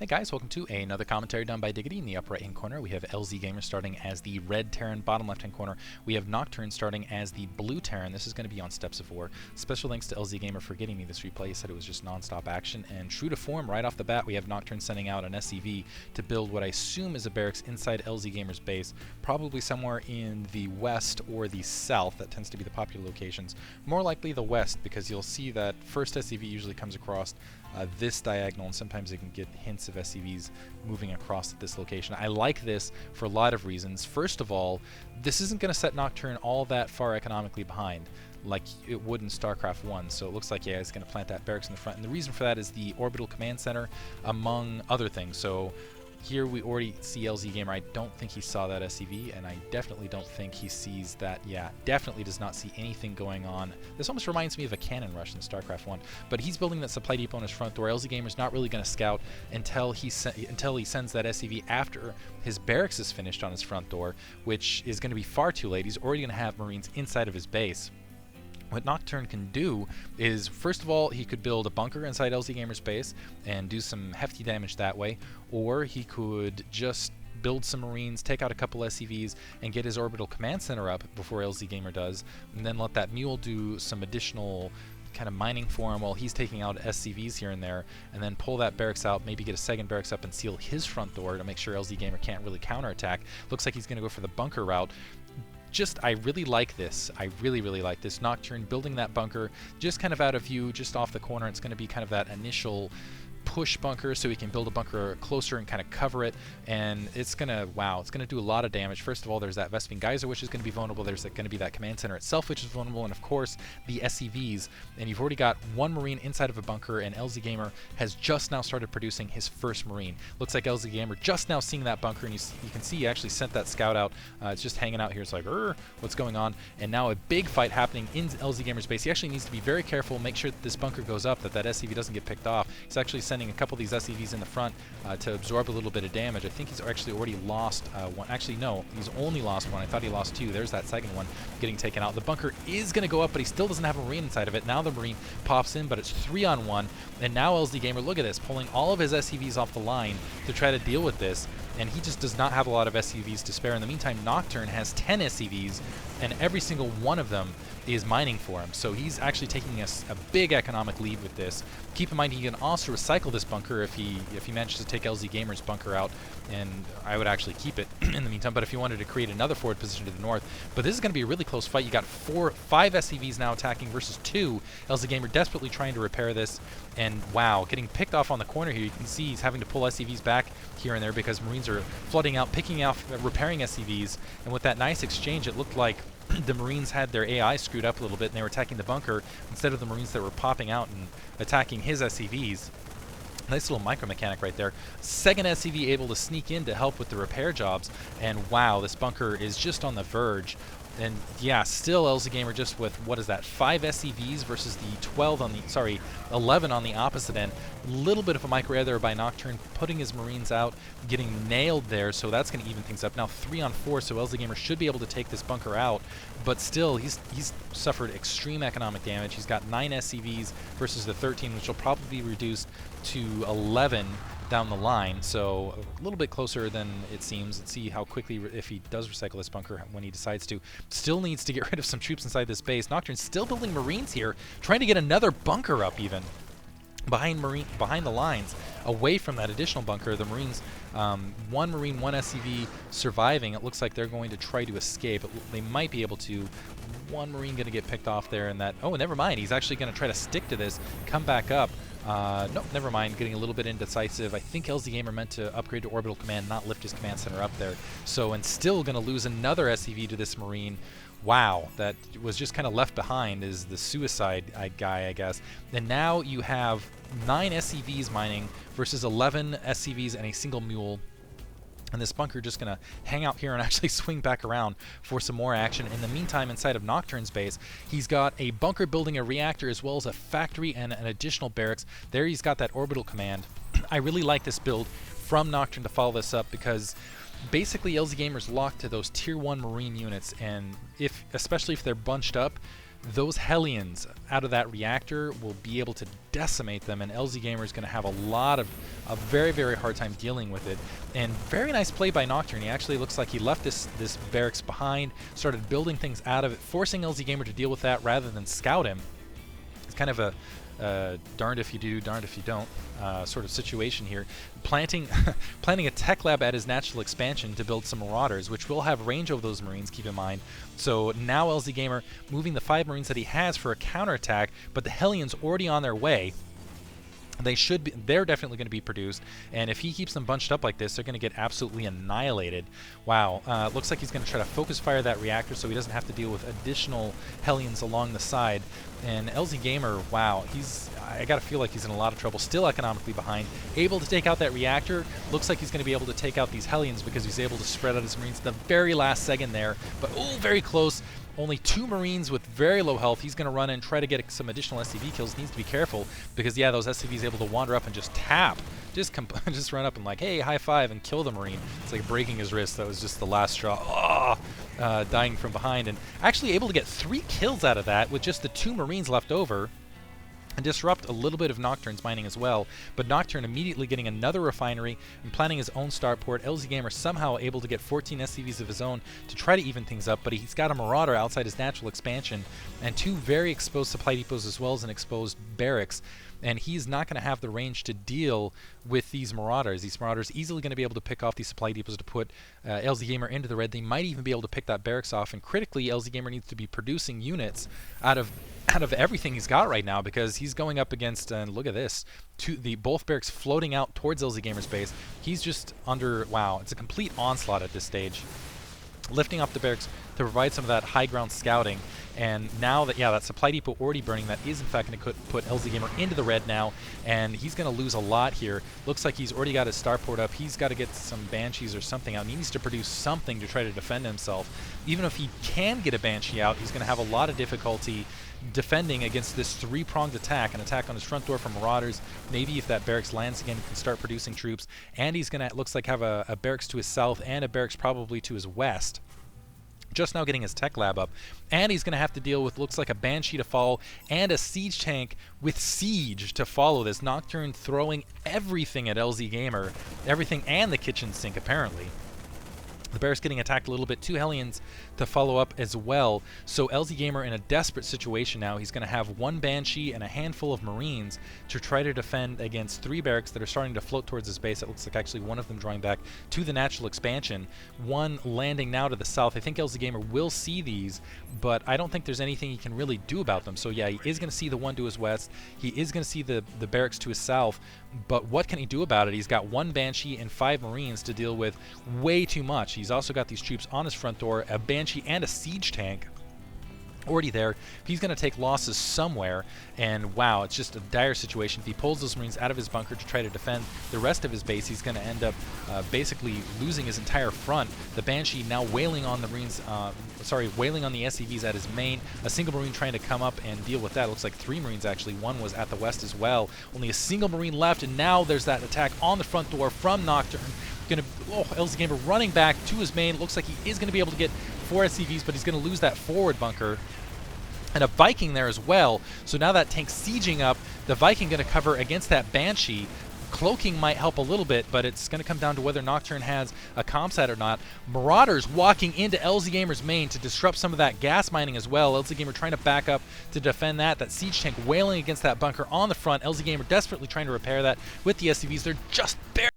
Hey guys, welcome to another commentary done by Diggity. In the upper right hand corner we have LZgamer starting as the red Terran. Bottom left hand corner we have Nocturne starting as the blue Terran. This is going to be on Steps of War. Special thanks to LZgamer for getting me this replay. He said it was just non-stop action, and true to form, right off the bat we have Nocturne sending out an SCV to build what I assume is a barracks inside LZgamer's base, probably somewhere in the west or the south. That tends to be the popular locations. More likely the west, because you'll see that first SCV usually comes across this diagonal, and sometimes you can get hints of SCVs moving across at this location. I like this for a lot of reasons. First of all, this isn't going to set Nocturne all that far economically behind like it would in StarCraft 1, so it looks like, yeah, it's going to plant that barracks in the front, and the reason for that is the orbital command center, among other things. So here we already see LZgamer. I don't think he saw that SCV, and I definitely don't think he sees that. Yeah, definitely does not see anything going on. This almost reminds me of a cannon rush in StarCraft 1, but he's building that supply depot on his front door. LZgamer's not really going to scout until he sends that SCV after his barracks is finished on his front door, which is going to be far too late. He's already going to have Marines inside of his base. What Nocturne can do is, first of all, he could build a bunker inside LZgamer's base and do some hefty damage that way, or he could just build some Marines, take out a couple SCVs, and get his orbital command center up before LZgamer does, and then let that mule do some additional kind of mining for him while he's taking out SCVs here and there, and then pull that barracks out, maybe get a second barracks up and seal his front door to make sure LZgamer can't really counterattack. Looks like he's going to go for the bunker route. I really like this. I really like this. Nocturne building that bunker just kind of out of view, just off the corner. It's going to be kind of that initial push bunker, so he can build a bunker closer and kind of cover it, and it's gonna, wow, it's gonna do a lot of damage. First of all, there's that Vespene Geyser, which is going to be vulnerable. There's going to be that command center itself, which is vulnerable, and of course the SCVs. And you've already got one Marine inside of a bunker, and LZgamer has just now started producing his first Marine. Looks like LZgamer just now seeing that bunker, and you can see he actually sent that scout out. It's just hanging out here. It's like, what's going on? And now a big fight happening in LZgamer's base. He actually needs to be very careful, make sure that this bunker goes up, that SCV doesn't get picked off. He's actually sending a couple of these SCVs in the front to absorb a little bit of damage. I think he's actually already lost one. Actually, no, he's only lost one. I thought he lost two. There's that second one getting taken out. The bunker is going to go up, but he still doesn't have a Marine inside of it. Now the Marine pops in, but it's 3-on-1, and now LZgamer, look at this, pulling all of his SCVs off the line to try to deal with this, and he just does not have a lot of SCVs to spare. In the meantime, Nocturne has 10 SCVs, and every single one of them is mining for him. So he's actually taking a big economic lead with this. Keep in mind, he can also recycle this bunker if he manages to take LZgamer's bunker out, and I would actually keep it in the meantime, but if you wanted to create another forward position to the north. But this is going to be a really close fight. You got 5 SCVs now attacking versus 2. LZgamer desperately trying to repair this, and wow, getting picked off on the corner here. You can see he's having to pull SCVs back here and there because Marines are flooding out, picking out, repairing SCVs, and with that nice exchange, it looked like the Marines had their AI screwed up a little bit, and they were attacking the bunker instead of the Marines that were popping out and attacking his SCVs. Nice little micro mechanic right there. Second SCV able to sneak in to help with the repair jobs, and wow, this bunker is just on the verge. And yeah, still LZgamer just with, what is that, 5 SCVs versus the 11 on the opposite end. Little bit of a micro error there by Nocturne, putting his Marines out, getting nailed there, so that's going to even things up. Now 3-on-4, so LZgamer should be able to take this bunker out, but still, he's suffered extreme economic damage. He's got 9 SCVs versus the 13, which will probably be reduced to 11 down the line, so a little bit closer than it seems. Let's see how quickly, if he does recycle this bunker when he decides to. Still needs to get rid of some troops inside this base. Nocturne's still building Marines here, trying to get another bunker up even behind the lines, away from that additional bunker. The Marines, 1 Marine, 1 SCV surviving. It looks like they're going to try to escape. They might be able to. 1 Marine going to get picked off there, and that, oh, never mind. He's actually going to try to stick to this, come back up. Nope, never mind, getting a little bit indecisive. I think LZgamer meant to upgrade to orbital command, not lift his command center up there. So, and still going to lose another SCV to this Marine. Wow, that was just kind of left behind is the suicide guy, I guess. And now you have 9 SCVs mining versus 11 SCVs and a single mule. And this bunker just going to hang out here and actually swing back around for some more action. In the meantime, inside of Nocturne's base, he's got a bunker building a reactor as well as a factory and an additional barracks. There he's got that orbital command. I really like this build from Nocturne to follow this up because basically LZgamer's locked to those tier 1 Marine units, and especially if they're bunched up, those Hellions out of that reactor will be able to decimate them, and LZgamer is going to have a very, very hard time dealing with it. And very nice play by Nocturne. He actually looks like he left this barracks behind, started building things out of it, forcing LZgamer to deal with that rather than scout him. It's kind of a darned if you do, darned if you don't sort of situation here. Planting a tech lab at his natural expansion to build some Marauders, which will have range over those Marines, keep in mind. So now LZgamer moving the 5 Marines that he has for a counterattack, but the Hellions already on their way. They're definitely going to be produced, and if he keeps them bunched up like this, they're going to get absolutely annihilated. Wow, looks like he's going to try to focus fire that reactor so he doesn't have to deal with additional Hellions along the side. And LZgamer, wow, I gotta feel like he's in a lot of trouble, still economically behind, able to take out that reactor. Looks like he's going to be able to take out these Hellions because he's able to spread out his Marines at the very last second there, but oh, very close. Only 2 Marines with very low health. He's going to run and try to get some additional SCV kills. Needs to be careful because, yeah, those SCVs able to wander up and just tap. Just run up and like, hey, high five, and kill the Marine. It's like breaking his wrist. That was just the last straw. Oh, dying from behind. And actually able to get 3 kills out of that with just the 2 Marines left over. And disrupt a little bit of Nocturne's mining as well, but Nocturne immediately getting another refinery and planning his own starport. LZgamer somehow able to get 14 SCVs of his own to try to even things up, but he's got a Marauder outside his natural expansion and 2 very exposed supply depots as well as an exposed barracks, and he's not going to have the range to deal with these Marauders. These Marauders easily going to be able to pick off these supply depots to put LZgamer into the red. They might even be able to pick that barracks off, and critically, LZgamer needs to be producing units out of everything he's got right now, because he's going up against, and look at this, both barracks floating out towards LZgamer's base. He's just under, wow, it's a complete onslaught at this stage. Lifting up the barracks to provide some of that high ground scouting, and now that, yeah, that supply depot already burning, that is in fact going to put LZgamer into the red now, and he's going to lose a lot here. Looks like he's already got his starport up. He's got to get some Banshees or something out. He needs to produce something to try to defend himself. Even if he can get a Banshee out, he's going to have a lot of difficulty defending against this 3-pronged attack, an attack on his front door from Marauders. Maybe if that barracks lands again, he can start producing troops, and he's going to, looks like, have a barracks to his south and a barracks probably to his west. Just now getting his tech lab up, and he's going to have to deal with, looks like, a Banshee to follow and a siege tank with siege to follow this. Nocturne throwing everything at LZgamer, everything and the kitchen sink apparently. The barracks getting attacked a little bit. 2 Hellions to follow up as well. So LZgamer in a desperate situation now. He's going to have 1 Banshee and a handful of Marines to try to defend against 3 barracks that are starting to float towards his base. It looks like actually one of them drawing back to the natural expansion. 1 landing now to the south. I think LZgamer will see these, but I don't think there's anything he can really do about them. So yeah, he is going to see the 1 to his west. He is going to see the barracks to his south, but what can he do about it? He's got 1 Banshee and 5 Marines to deal with. Way too much. He's also got these troops on his front door, a Banshee and a siege tank already there. He's going to take losses somewhere, and wow, it's just a dire situation. If he pulls those Marines out of his bunker to try to defend the rest of his base, he's going to end up basically losing his entire front. The Banshee now wailing on the Marines, wailing on the SCVs at his main. A single Marine trying to come up and deal with that. It looks like 3 Marines actually. 1 was at the west as well. Only a single Marine left, and now there's that attack on the front door from Nocturne. LZgamer running back to his main. Looks like he is going to be able to get 4 SCVs, but he's going to lose that forward bunker. And a Viking there as well. So now that tank's sieging up. The Viking going to cover against that Banshee. Cloaking might help a little bit, but it's going to come down to whether Nocturne has a comsat or not. Marauders walking into LZgamer's main to disrupt some of that gas mining as well. LZgamer trying to back up to defend that. That siege tank wailing against that bunker on the front. LZgamer desperately trying to repair that with the SCVs. They're just barely